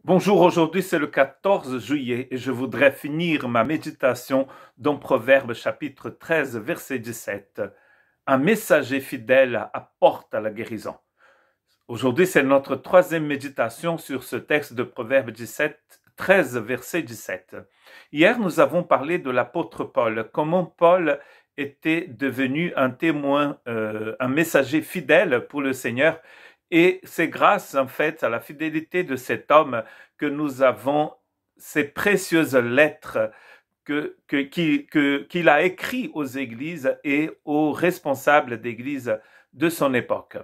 Bonjour, aujourd'hui c'est le 14 juillet et je voudrais finir ma méditation dans Proverbe chapitre 13 verset 17. Un messager fidèle apporte à la guérison. Aujourd'hui c'est notre troisième méditation sur ce texte de Proverbe 13 verset 17. Hier nous avons parlé de l'apôtre Paul, comment Paul était devenu un témoin, un messager fidèle pour le Seigneur. Et c'est grâce, en fait, à la fidélité de cet homme que nous avons ces précieuses lettres qu'il a écrites aux églises et aux responsables d'églises de son époque.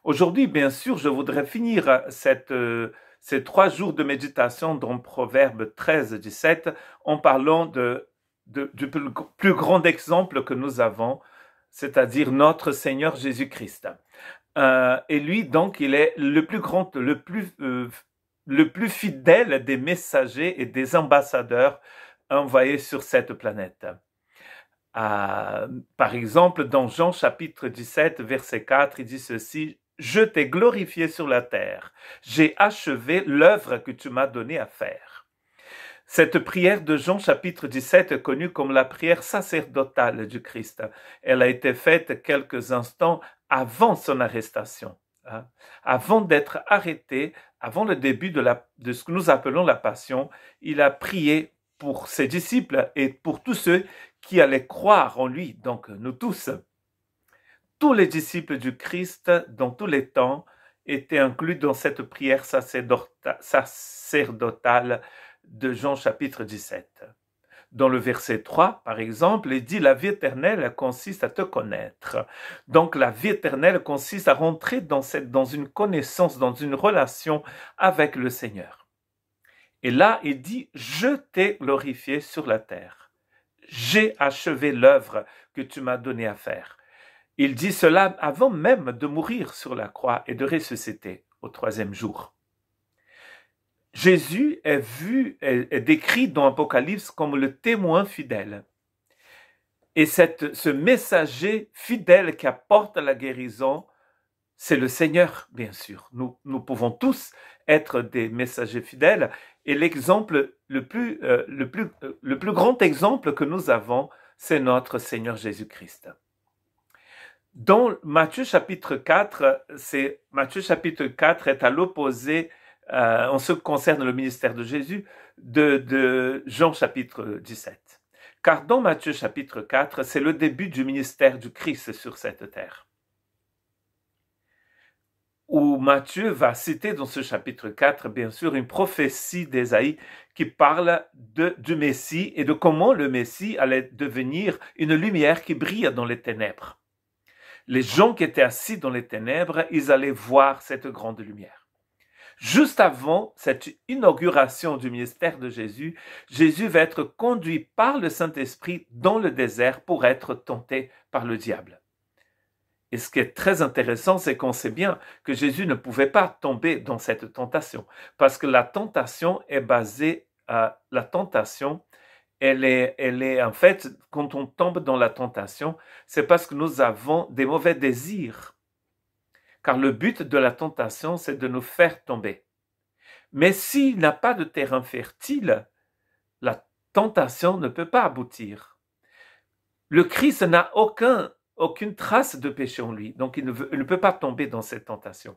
Aujourd'hui, bien sûr, je voudrais finir ces 3 jours de méditation dans Proverbe 13, 17 en parlant du plus grand exemple que nous avons, c'est-à-dire notre Seigneur Jésus-Christ. Et lui, donc, il est le plus fidèle des messagers et des ambassadeurs envoyés sur cette planète. Par exemple, dans Jean chapitre 17, verset 4, il dit ceci: « Je t'ai glorifié sur la terre, j'ai achevé l'œuvre que tu m'as donnée à faire. » Cette prière de Jean chapitre 17 est connue comme la prière sacerdotale du Christ. Elle a été faite quelques instants avant son arrestation. Avant d'être arrêté, avant le début de ce que nous appelons la Passion, il a prié pour ses disciples et pour tous ceux qui allaient croire en lui, donc nous tous. Tous les disciples du Christ, dans tous les temps, étaient inclus dans cette prière sacerdotale de Jean chapitre 17. Dans le verset 3, par exemple, il dit « La vie éternelle consiste à te connaître ». Donc la vie éternelle consiste à rentrer dans une connaissance, dans une relation avec le Seigneur. Et là, il dit « Je t'ai glorifié sur la terre. J'ai achevé l'œuvre que tu m'as donnée à faire. » Il dit cela avant même de mourir sur la croix et de ressusciter au 3e jour. Jésus est décrit dans l'Apocalypse comme le témoin fidèle. Et ce messager fidèle qui apporte la guérison, c'est le Seigneur, bien sûr. Nous pouvons tous être des messagers fidèles. Et l'exemple, le plus grand exemple que nous avons, c'est notre Seigneur Jésus-Christ. Dans Matthieu chapitre 4, Matthieu chapitre 4 est à l'opposé en ce qui concerne le ministère de Jésus, de Jean chapitre 17. Car dans Matthieu chapitre 4, c'est le début du ministère du Christ sur cette terre. Où Matthieu va citer dans ce chapitre 4, bien sûr, une prophétie d'Ésaïe qui parle du Messie et de comment le Messie allait devenir une lumière qui brille dans les ténèbres. Les gens qui étaient assis dans les ténèbres, ils allaient voir cette grande lumière. Juste avant cette inauguration du ministère de Jésus, Jésus va être conduit par le Saint-Esprit dans le désert pour être tenté par le diable. Et ce qui est très intéressant, c'est qu'on sait bien que Jésus ne pouvait pas tomber dans cette tentation, parce que la tentation est basée à la tentation. Elle est en fait, quand on tombe dans la tentation, c'est parce que nous avons des mauvais désirs. Car le but de la tentation, c'est de nous faire tomber. Mais s'il n'a pas de terrain fertile, la tentation ne peut pas aboutir. Le Christ n'a aucune trace de péché en lui, donc il ne peut pas tomber dans cette tentation.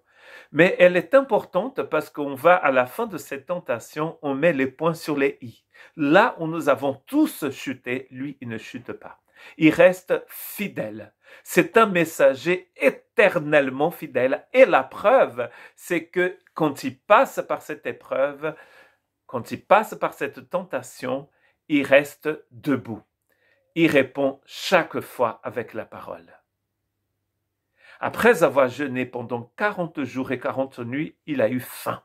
Mais elle est importante parce qu'on va, à la fin de cette tentation, on met les points sur les i. Là où nous avons tous chuté, lui, il ne chute pas. Il reste fidèle. C'est un messager éternellement fidèle. Et la preuve, c'est que quand il passe par cette épreuve, quand il passe par cette tentation, il reste debout. Il répond chaque fois avec la parole. Après avoir jeûné pendant 40 jours et 40 nuits, il a eu faim.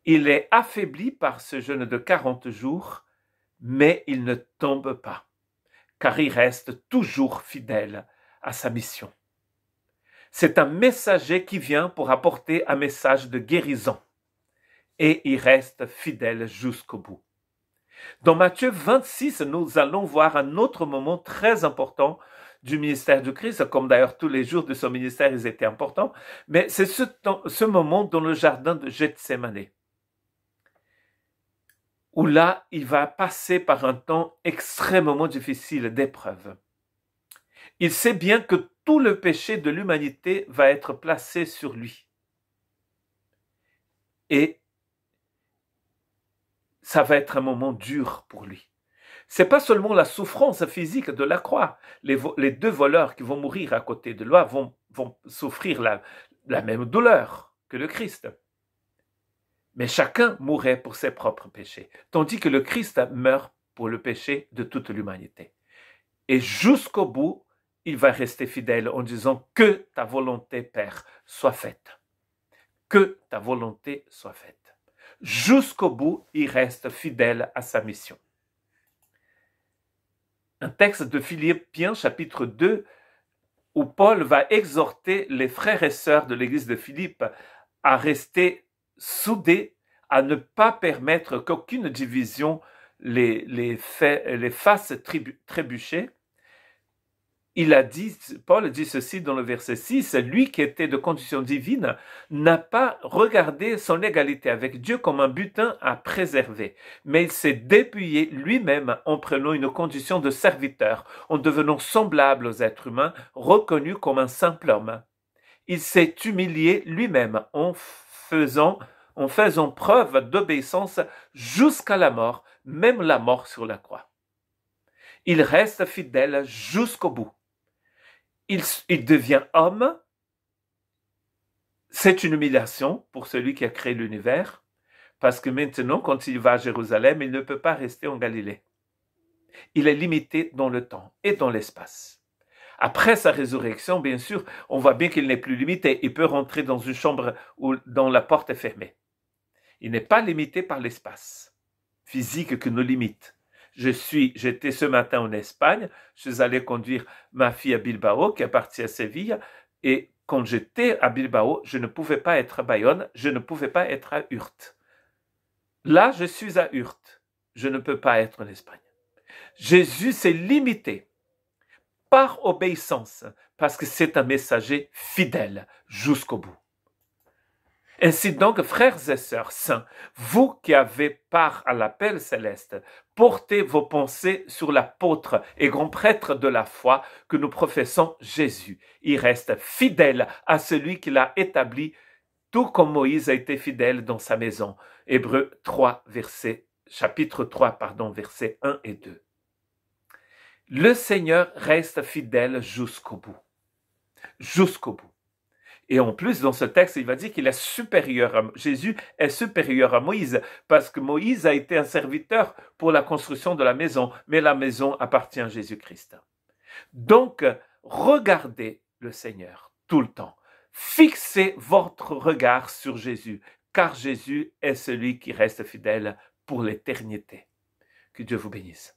Il est affaibli par ce jeûne de 40 jours, mais il ne tombe pas, car il reste toujours fidèle à sa mission. C'est un messager qui vient pour apporter un message de guérison, et il reste fidèle jusqu'au bout. Dans Matthieu 26, nous allons voir un autre moment très important du ministère du Christ, comme d'ailleurs tous les jours de son ministère, ils étaient importants, mais c'est ce moment dans le jardin de Gethsémané. où là, il va passer par un temps extrêmement difficile d'épreuve. Il sait bien que tout le péché de l'humanité va être placé sur lui. Et ça va être un moment dur pour lui. C'est pas seulement la souffrance physique de la croix. Les deux voleurs qui vont mourir à côté de lui vont souffrir la même douleur que le Christ. Mais chacun mourrait pour ses propres péchés, tandis que le Christ meurt pour le péché de toute l'humanité. Et jusqu'au bout, il va rester fidèle en disant que ta volonté, Père, soit faite. Que ta volonté soit faite. Jusqu'au bout, il reste fidèle à sa mission. Un texte de Philippiens chapitre 2 où Paul va exhorter les frères et sœurs de l'église de Philippe à rester soudés, à ne pas permettre qu'aucune division les fasse trébucher. Paul dit ceci dans le verset 6, lui qui était de condition divine n'a pas regardé son égalité avec Dieu comme un butin à préserver, mais il s'est dépouillé lui-même en prenant une condition de serviteur, en devenant semblable aux êtres humains, reconnu comme un simple homme. Il s'est humilié lui-même en faisant preuve d'obéissance jusqu'à la mort, même la mort sur la croix. Il reste fidèle jusqu'au bout. Il devient homme. C'est une humiliation pour celui qui a créé l'univers, parce que maintenant, quand il va à Jérusalem, il ne peut pas rester en Galilée. Il est limité dans le temps et dans l'espace. Après sa résurrection, bien sûr, on voit bien qu'il n'est plus limité. Il peut rentrer dans une chambre dont la porte est fermée. Il n'est pas limité par l'espace physique qui nous limite. J'étais ce matin en Espagne, je suis allé conduire ma fille à Bilbao, qui est partie à Séville, et quand j'étais à Bilbao, je ne pouvais pas être à Bayonne, je ne pouvais pas être à Urte. Là, je suis à Urte, je ne peux pas être en Espagne. Jésus s'est limité par obéissance, parce que c'est un messager fidèle jusqu'au bout. Ainsi donc, frères et sœurs saints, vous qui avez part à l'appel céleste, portez vos pensées sur l'apôtre et grand prêtre de la foi que nous professons Jésus. Il reste fidèle à celui qui l'a établi, tout comme Moïse a été fidèle dans sa maison. Hébreux 3, chapitre 3, versets 1 et 2. Le Seigneur reste fidèle jusqu'au bout. Jusqu'au bout. Et en plus, dans ce texte, il va dire qu'il est supérieur Jésus est supérieur à Moïse, parce que Moïse a été un serviteur pour la construction de la maison, mais la maison appartient à Jésus-Christ. Donc, regardez le Seigneur tout le temps. Fixez votre regard sur Jésus, car Jésus est celui qui reste fidèle pour l'éternité. Que Dieu vous bénisse.